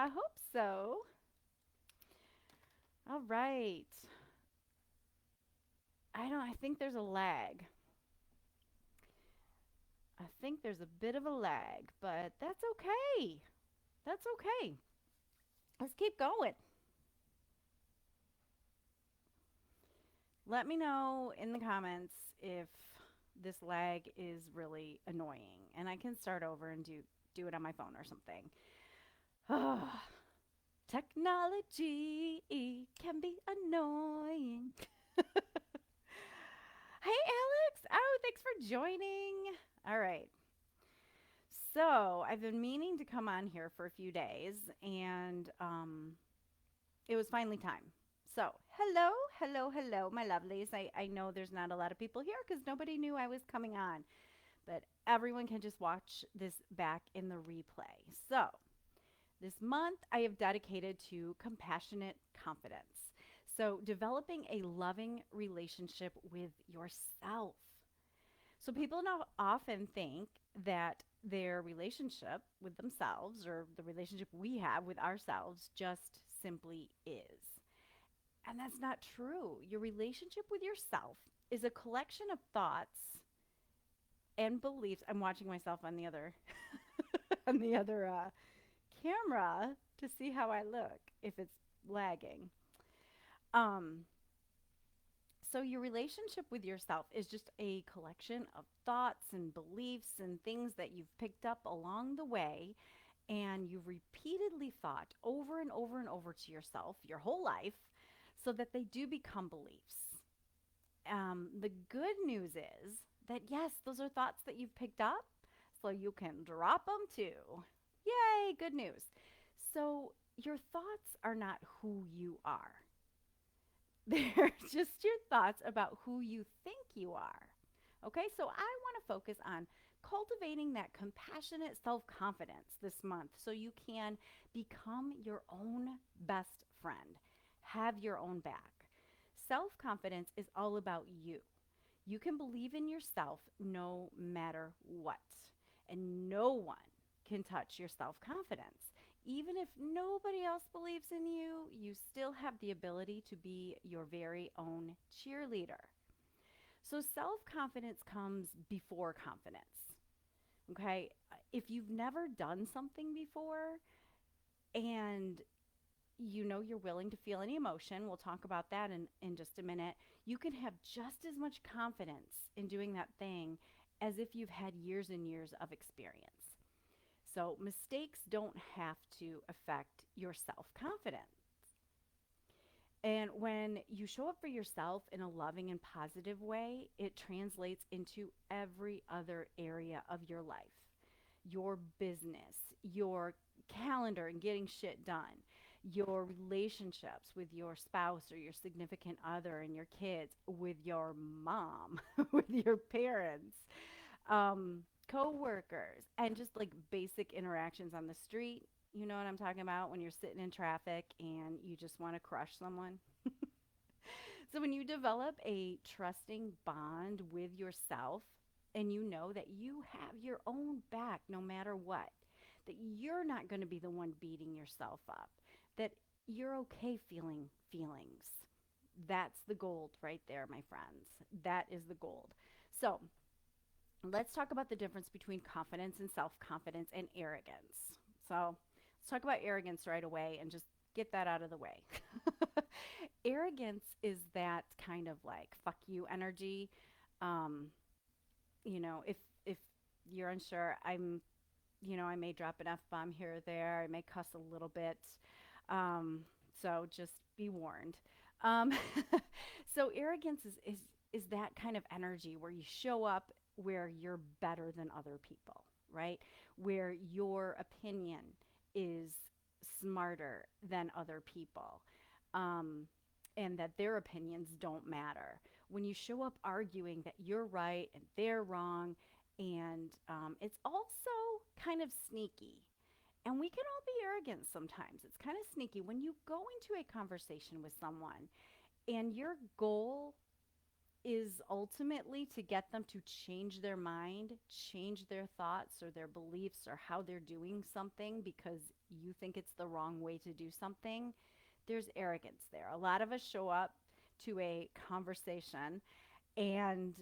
I hope so. All right. I think there's a lag. I think there's a bit of a lag, but that's okay. That's okay. Let's keep going. Let me know in the comments if this lag is really annoying and I can start over and do it on my phone or something. Technology can be annoying. Hey, Alex. Oh, thanks for joining. All right. So, I've been meaning to come on here for a few days, and it was finally time. So, hello, my lovelies. I know there's not a lot of people here because nobody knew I was coming on, but everyone can just watch this back in the replay. So, this month I have dedicated to compassionate confidence. So, developing a loving relationship with yourself. So people now often think that their relationship with themselves or the relationship we have with ourselves just simply is. And that's not true. Your relationship with yourself is a collection of thoughts and beliefs. I'm watching myself on the other on the other camera to see how I look if it's lagging. Um, So, your relationship with yourself is just a collection of thoughts and beliefs and things that you've picked up along the way, and you've repeatedly thought over and over and over to yourself your whole life so that they do become beliefs. The good news is that, yes, those are thoughts that you've picked up, so you can drop them too. Yay, good news. So, your thoughts are not who you are. They're just your thoughts about who you think you are. Okay, so I want to focus on cultivating that compassionate self confidence this month so you can become your own best friend, have your own back. Self confidence is all about you. You can believe in yourself no matter what, and no one can touch your self confidence. Even if nobody else believes in you, you still have the ability to be your very own cheerleader. So, self confidence comes before confidence. Okay. If you've never done something before and you know you're willing to feel any emotion, we'll talk about that in just a minute. You can have just as much confidence in doing that thing as if you've had years and years of experience. So, mistakes don't have to affect your self confidence. And when you show up for yourself in a loving and positive way, it translates into every other area of your life, your business, your calendar and getting shit done, your relationships with your spouse or your significant other and your kids, with your mom, with your parents, co-workers, and just like basic interactions on the street. You know what I'm talking about when you're sitting in traffic and you just want to crush someone. So when you develop a trusting bond with yourself and you know that you have your own back no matter what, that you're not going to be the one beating yourself up, that you're okay feeling feelings. That's the gold right there, my friends. That is the gold. So, let's talk about the difference between confidence and self confidence and arrogance. So, let's talk about arrogance right away and just get that out of the way. Arrogance is that kind of like fuck you energy. Um, if you're unsure, I may drop an F bomb here or there. I may cuss a little bit. Um, so just be warned. Um, so arrogance is that kind of energy where you show up where you're better than other people, right? Where your opinion is smarter than other people. Um, and that their opinions don't matter. When you show up arguing that you're right and they're wrong, and it's also kind of sneaky. And we can all be arrogant sometimes. It's kind of sneaky when you go into a conversation with someone and your goal is ultimately to get them to change their mind, change their thoughts or their beliefs or how they're doing something because you think it's the wrong way to do something, there's arrogance there. A lot of us show up to a conversation and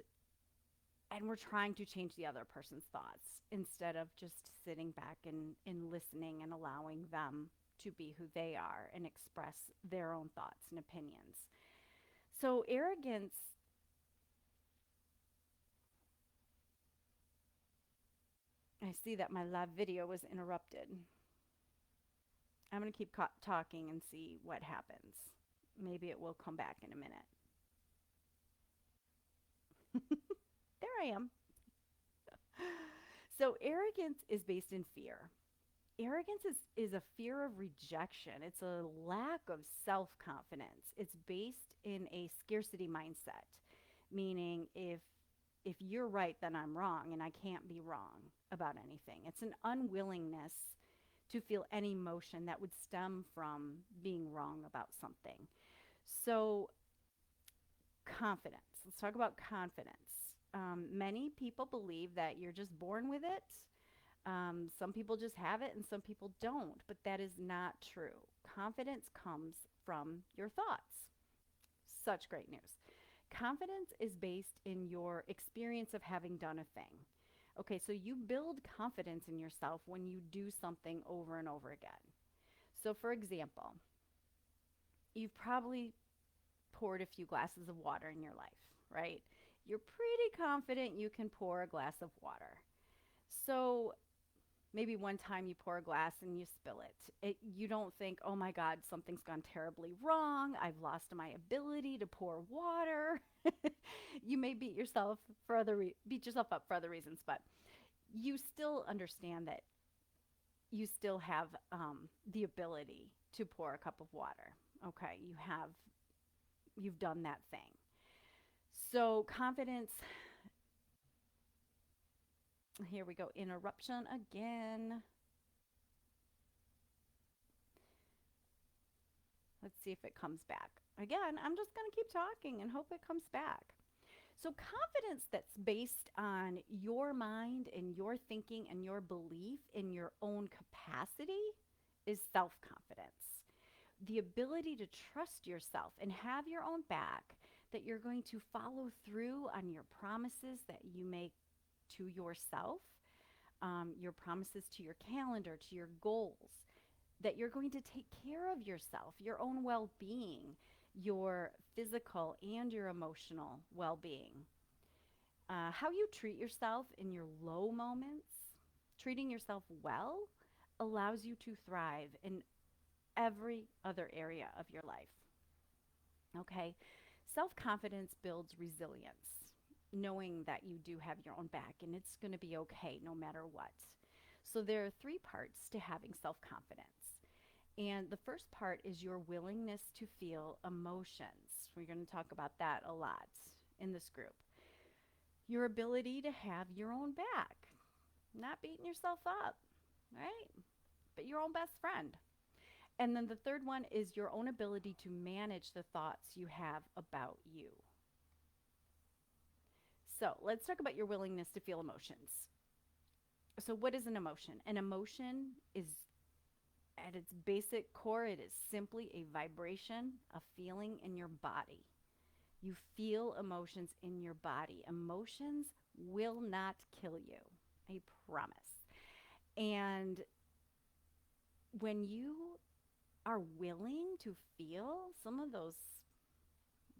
we're trying to change the other person's thoughts instead of just sitting back and listening and allowing them to be who they are and express their own thoughts and opinions. So arrogance, I see that my live video was interrupted. I'm going to keep talking and see what happens. Maybe it will come back in a minute. There I am. So arrogance is based in fear. Arrogance is a fear of rejection. It's a lack of self-confidence. It's based in a scarcity mindset, meaning if you're right, then I'm wrong, and I can't be wrong about anything. It's an unwillingness to feel any emotion that would stem from being wrong about something. So, confidence. Let's talk about confidence. Many people believe that you're just born with it. Some people just have it and some people don't, but that is not true. Confidence comes from your thoughts. Such great news. Confidence is based in your experience of having done a thing. Okay, so you build confidence in yourself when you do something over and over again. So, for example, you've probably poured a few glasses of water in your life, right? You're pretty confident you can pour a glass of water. So, maybe one time you pour a glass and you spill it. You don't think, oh my God, something's gone terribly wrong. I've lost my ability to pour water. You may beat yourself up for other reasons, but you still understand that you still have the ability to pour a cup of water. Okay, you've done that thing. So confidence, here we go, interruption again. Let's see if it comes back. Again, I'm just going to keep talking and hope it comes back. So, confidence that's based on your mind and your thinking and your belief in your own capacity is self confidence. The ability to trust yourself and have your own back, that you're going to follow through on your promises that you make to yourself, your promises to your calendar, to your goals, that you're going to take care of yourself, your own well being, your physical and your emotional well being. How you treat yourself in your low moments, treating yourself well, allows you to thrive in every other area of your life. Okay? Self confidence builds resilience, knowing that you do have your own back and it's going to be okay no matter what. So, there are three parts to having self confidence. And the first part is your willingness to feel emotions. We're going to talk about that a lot in this group. Your ability to have your own back, not beating yourself up, right? But your own best friend. And then the third one is your own ability to manage the thoughts you have about you. So let's talk about your willingness to feel emotions. So, what is an emotion? An emotion is, at its basic core, it is simply a vibration, a feeling in your body. You feel emotions in your body. Emotions will not kill you, I promise. And when you are willing to feel some of those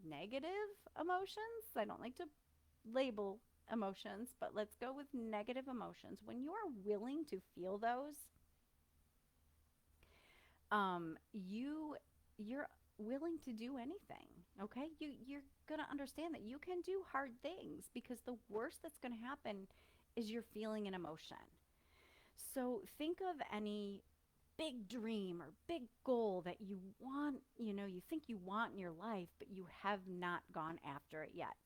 negative emotions, I don't like to label emotions, but let's go with negative emotions. When you are willing to feel those, you're willing to do anything. Okay, you're gonna understand that you can do hard things because the worst that's gonna happen is you're feeling an emotion. So think of any big dream or big goal that you want, you think you want in your life, but you have not gone after it yet.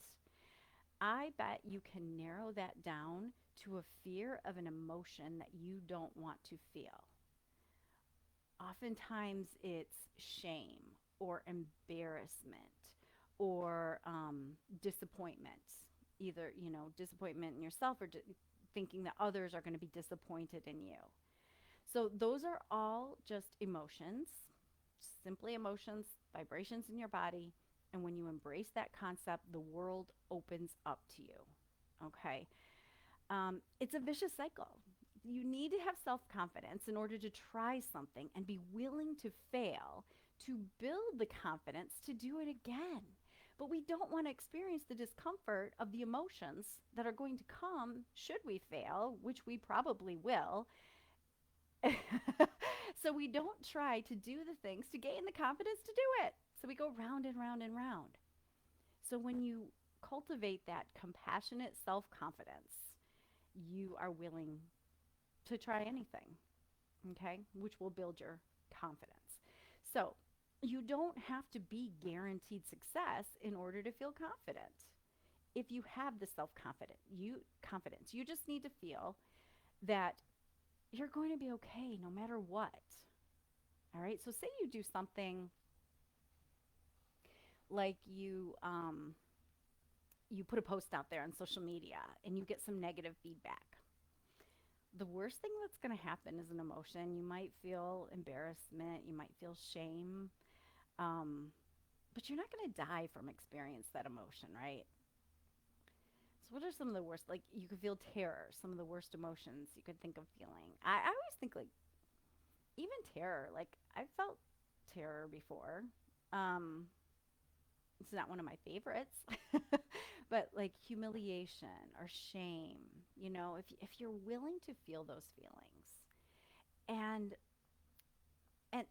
I bet you can narrow that down to a fear of an emotion that you don't want to feel. Oftentimes it's shame or embarrassment or disappointment. Either, disappointment in yourself or thinking that others are going to be disappointed in you. So those are all just emotions, simply emotions, vibrations in your body. And when you embrace that concept, the world opens up to you. Okay. It's a vicious cycle. You need to have self confidence in order to try something and be willing to fail to build the confidence to do it again. But we don't want to experience the discomfort of the emotions that are going to come should we fail, which we probably will. So we don't try to do the things to gain the confidence to do it. So we go round and round and round. So when you cultivate that compassionate self confidence, you are willing to try anything, okay, which will build your confidence. So you don't have to be guaranteed success in order to feel confident. If you have the confidence, you just need to feel that you're going to be okay no matter what. All right. So say you do something like you put a post out there on social media and you get some negative feedback. The worst thing that's going to happen is an emotion. You might feel embarrassment, you might feel shame, um, but you're not going to die from experience that emotion, right? So, what are some of the worst? Like, you could feel terror, some of the worst emotions you could think of feeling. I always think, like, even terror, like, I've felt terror before. Um, it's not one of my favorites, but like humiliation or shame, if you're willing to feel those feelings, and and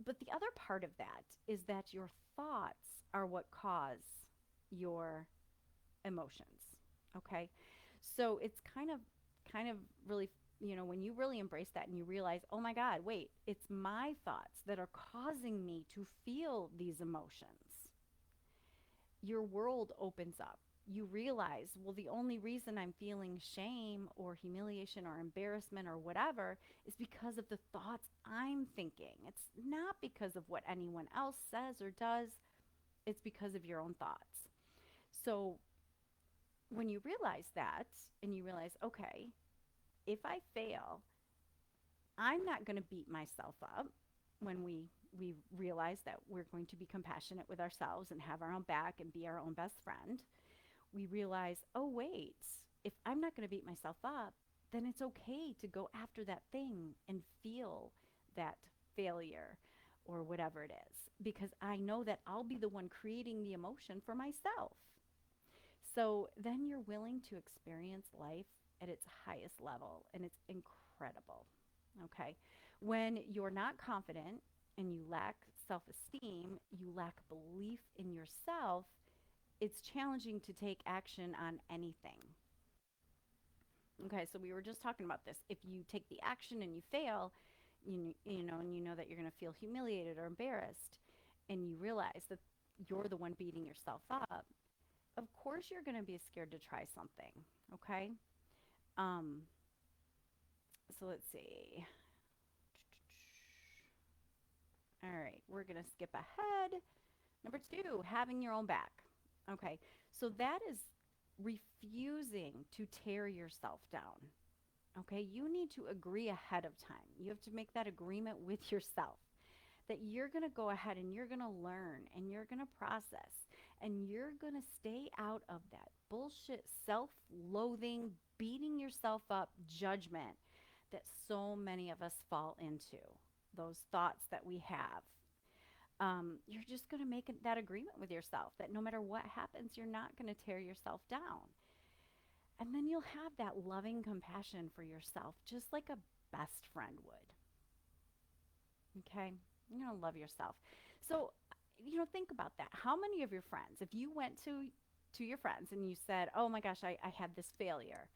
but the other part of that is that your thoughts are what cause your emotions. Okay, so it's kind of really, when you really embrace that and you realize, oh my God, wait, it's my thoughts that are causing me to feel these emotions, your world opens up. You realize, well, the only reason I'm feeling shame or humiliation or embarrassment or whatever is because of the thoughts I'm thinking. It's not because of what anyone else says or does, it's because of your own thoughts. So when you realize that and you realize, okay, if I fail, I'm not going to beat myself up. When we realize that we're going to be compassionate with ourselves and have our own back and be our own best friend, we realize, oh, wait, if I'm not going to beat myself up, then it's okay to go after that thing and feel that failure or whatever it is, because I know that I'll be the one creating the emotion for myself. So then you're willing to experience life at its highest level, and it's incredible. Okay. When you're not confident and you lack self esteem, you lack belief in yourself, it's challenging to take action on anything. Okay, so we were just talking about this. If you take the action and you fail, and you know that you're going to feel humiliated or embarrassed, and you realize that you're the one beating yourself up, of course you're going to be scared to try something. Okay, um, so let's see. All right, we're going to skip ahead. Number two, having your own back. Okay, so that is refusing to tear yourself down. Okay, you need to agree ahead of time. You have to make that agreement with yourself that you're going to go ahead and you're going to learn and you're going to process and you're going to stay out of that bullshit self loathing, beating yourself up judgment that so many of us fall into. Those thoughts that we have. You're just going to make that agreement with yourself that no matter what happens, you're not going to tear yourself down. And then you'll have that loving compassion for yourself, just like a best friend would. Okay? You're going to love yourself. So, think about that. How many of your friends, if you went to your friends and you said, oh my gosh, I had this failure,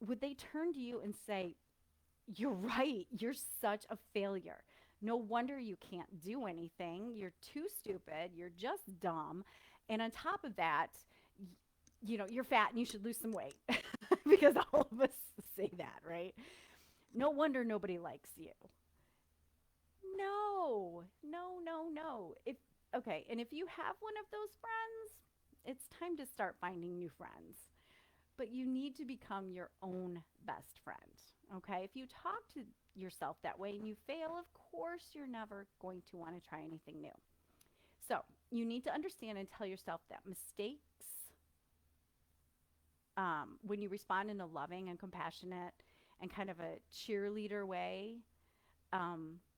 would they turn to you and say, you're right, you're such a failure. No wonder you can't do anything. You're too stupid. You're just dumb. And on top of that, you're fat and you should lose some weight because all of us say that, right? No wonder nobody likes you. No, no, no, no. If Okay, and if you have one of those friends, it's time to start finding new friends. But you need to become your own best friend. Okay, if you talk to yourself that way and you fail, of course, you're never going to want to try anything new. So you need to understand and tell yourself that mistakes, when you respond in a loving and compassionate and kind of a cheerleader way,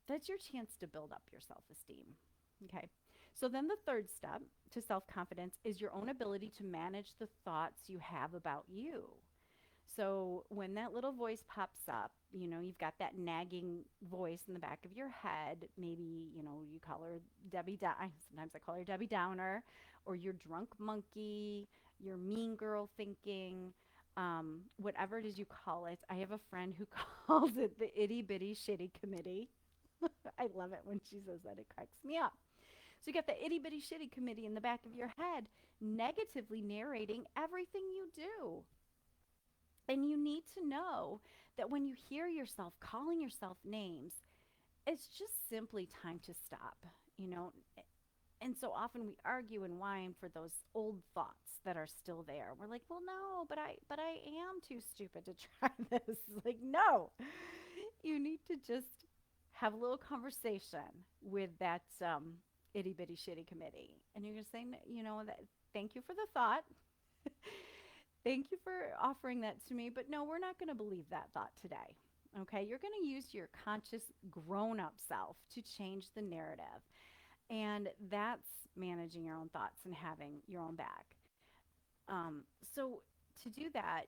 that's your chance to build up your self esteem. Okay. So then the third step to self confidence is your own ability to manage the thoughts you have about you. So when that little voice pops up, you've got that nagging voice in the back of your head. Maybe, you call her Debbie sometimes I call her Debbie Downer, or your drunk monkey, your mean girl thinking, whatever it is you call it. I have a friend who calls it the itty bitty shitty committee. I love it when she says that. It cracks me up. So you got the itty bitty shitty committee in the back of your head negatively narrating everything you do. And you need to know that when you hear yourself calling yourself names, it's just simply time to stop, you know. And so often we argue and whine for those old thoughts that are still there. We're like, well, no, but I am too stupid to try this. Like, no, you need to just have a little conversation with that itty bitty shitty committee. And you're going to say, that thank you for the thought. Thank you for offering that to me, but no, we're not going to believe that thought today. Okay, you're going to use your conscious grown up self to change the narrative. And that's managing your own thoughts and having your own back. Um, so, to do that,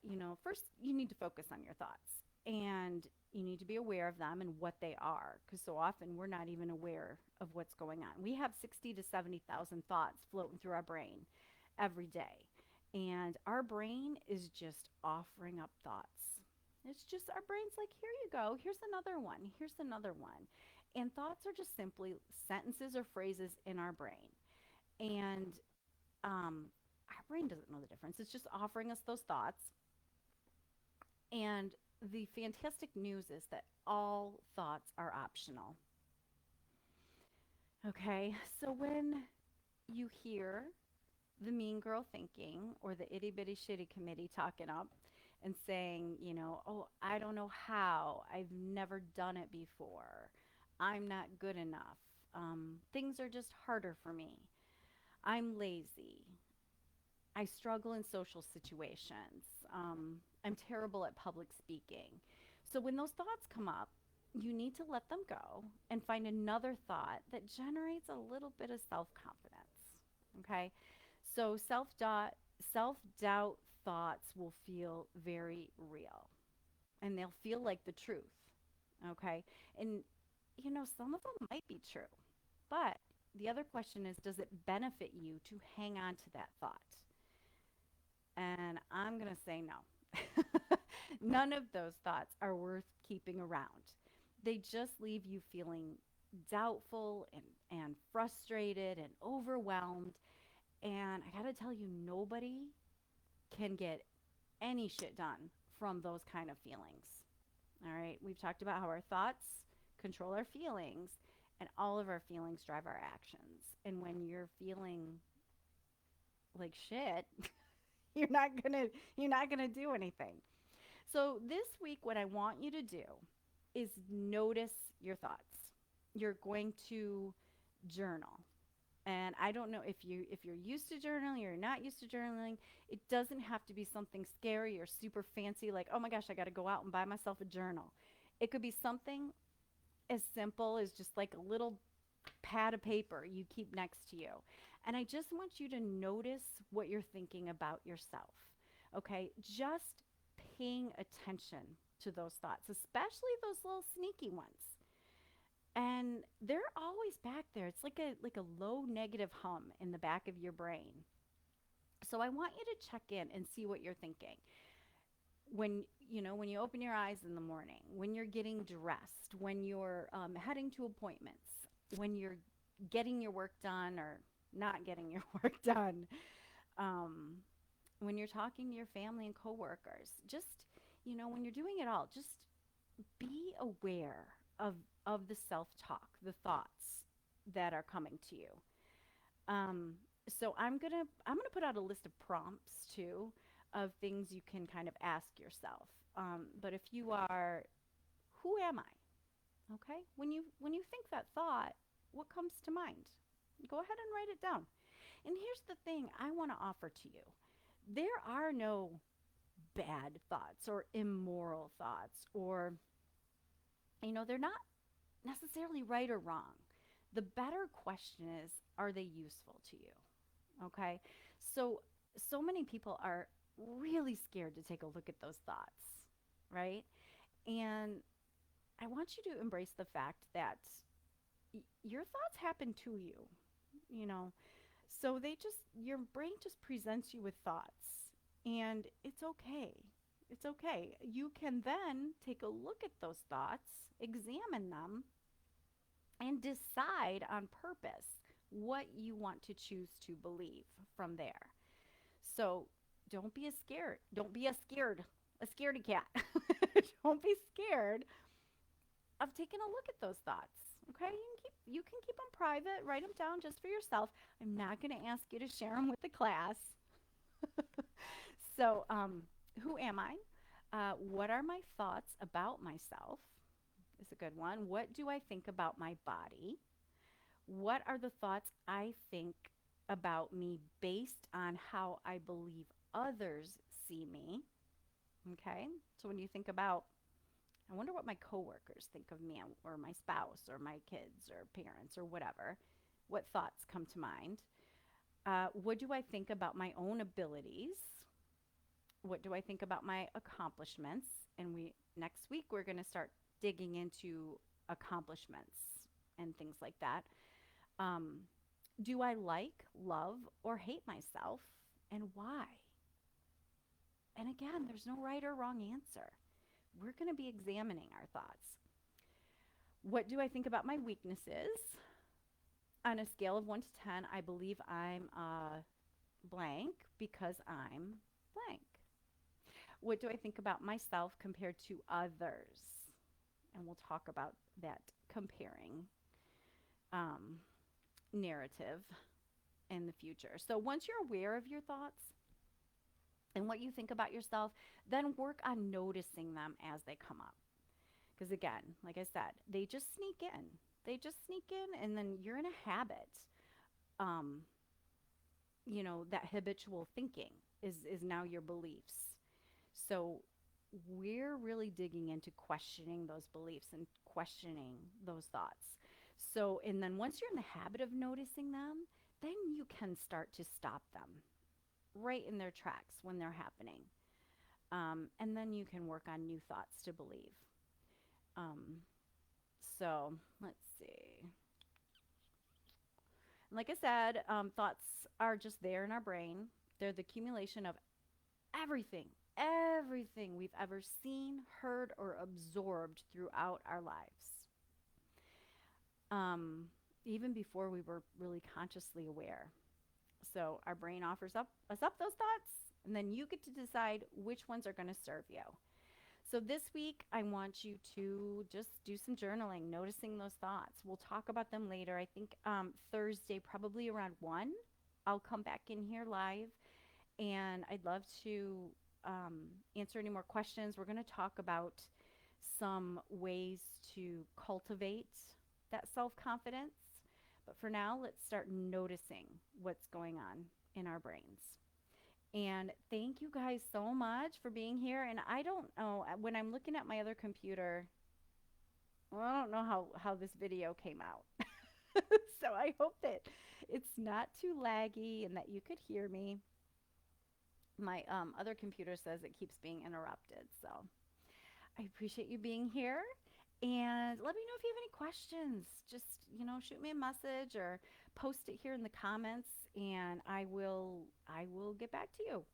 first you need to focus on your thoughts and you need to be aware of them and what they are, because so often we're not even aware of what's going on. We have 60 to 70,000 thoughts floating through our brain every day. And our brain is just offering up thoughts. It's just our brain's like, here you go. Here's another one. Here's another one. And thoughts are just simply sentences or phrases in our brain. And our brain doesn't know the difference. It's just offering us those thoughts. And the fantastic news is that all thoughts are optional. Okay, so when you hear the mean girl thinking or the itty bitty shitty committee talking up and saying, oh, I don't know how, I've never done it before, I'm not good enough, things are just harder for me, I'm lazy, I struggle in social situations, I'm terrible at public speaking. So when those thoughts come up, you need to let them go and find another thought that generates a little bit of self confidence. Okay? So self doubt thoughts will feel very real and they'll feel like the truth. Okay? And some of them might be true. But the other question is, does it benefit you to hang on to that thought? And I'm going to say no. None of those thoughts are worth keeping around. They just leave you feeling doubtful and frustrated and overwhelmed. And I got to tell you, nobody can get any shit done from those kind of feelings. All right. We've talked about how our thoughts control our feelings and all of our feelings drive our actions. And when you're feeling like shit, you're not going to do anything. So this week what I want you to do is notice your thoughts. You're going to journal. And I don't know if you're used to journaling or you're not used to journaling. It doesn't have to be something scary or super fancy like, oh my gosh, I got to go out and buy myself a journal. It could be something as simple as just like a little pad of paper you keep next to you. And I just want you to notice what you're thinking about yourself. Okay? Just paying attention to those thoughts, especially those little sneaky ones. And they're always back there. It's like a low negative hum in the back of your brain. So I want you to check in and see what you're thinking. When you open your eyes in the morning, when you're getting dressed, when you're heading to appointments, when you're getting your work done or not getting your work done, when you're talking to your family and coworkers, just when you're doing it all, just be aware of the self-talk, the thoughts that are coming to you. Um, so I'm gonna put out a list of prompts too of things you can kind of ask yourself. But if you are, who am I? Okay, when you think that thought, what comes to mind? Go ahead and write it down. And here's the thing I want to offer to you: there are no bad thoughts or immoral thoughts, or they're not necessarily right or wrong. The better question is, are they useful to you? Okay. So, so many people are really scared to take a look at those thoughts, right? And I want you to embrace the fact that your thoughts happen to you, you know. So your brain just presents you with thoughts, and it's okay. It's okay. You can then take a look at those thoughts, examine them, and decide on purpose what you want to choose to believe from there. So don't be a scaredy cat. Don't be scared of taking a look at those thoughts. Okay, you can keep them private. Write them down just for yourself. I'm not going to ask you to share them with the class. So, who am I? What are my thoughts about myself? Is a good one. What do I think about my body? What are the thoughts I think about me based on how I believe others see me? Okay. So when you think about, I wonder what my coworkers think of me, or my spouse, or my kids, or parents, or whatever, what thoughts come to mind? What do I think about my own abilities? What do I think about my accomplishments? And next week we're going to start digging into accomplishments and things like that. Um, do I like, love, or hate myself, and why? And again, there's no right or wrong answer. We're going to be examining our thoughts. What do I think about my weaknesses? On a scale of 1 to 10, I believe I'm blank because I'm blank. What do I think about myself compared to others? And we'll talk about that comparing um, narrative in the future. So once you're aware of your thoughts and what you think about yourself, then work on noticing them as they come up. Because again, like I said, they just sneak in. They just sneak in, and then you're in a habit. Um, that habitual thinking is now your beliefs. So we're really digging into questioning those beliefs and questioning those thoughts. So, and then once you're in the habit of noticing them, then you can start to stop them right in their tracks when they're happening. And then you can work on new thoughts to believe. Um, so let's see. Like I said, thoughts are just there in our brain. They're the accumulation of everything, everything we've ever seen, heard, or absorbed throughout our lives, um, even before we were really consciously aware. So our brain offers up those thoughts, and then you get to decide which ones are going to serve you. So this week, I want you to just do some journaling, noticing those thoughts. We'll talk about them later. I think Thursday, probably around 1, I'll come back in here live, and I'd love to answer any more questions. We're going to talk about some ways to cultivate that self confidence. But for now, let's start noticing what's going on in our brains. And thank you guys so much for being here. And I don't know, when I'm looking at my other computer, well, I don't know how this video came out. So I hope that it's not too laggy and that you could hear me. My other computer says it keeps being interrupted. So I appreciate you being here. And let me know if you have any questions. Just, shoot me a message or post it here in the comments, and I will get back to you.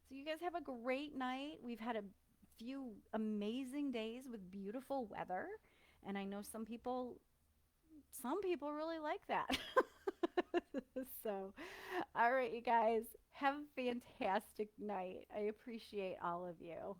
So you guys have a great night. We've had a few amazing days with beautiful weather, and I know some people really like that. So, all right, you guys, have a fantastic night. I appreciate all of you.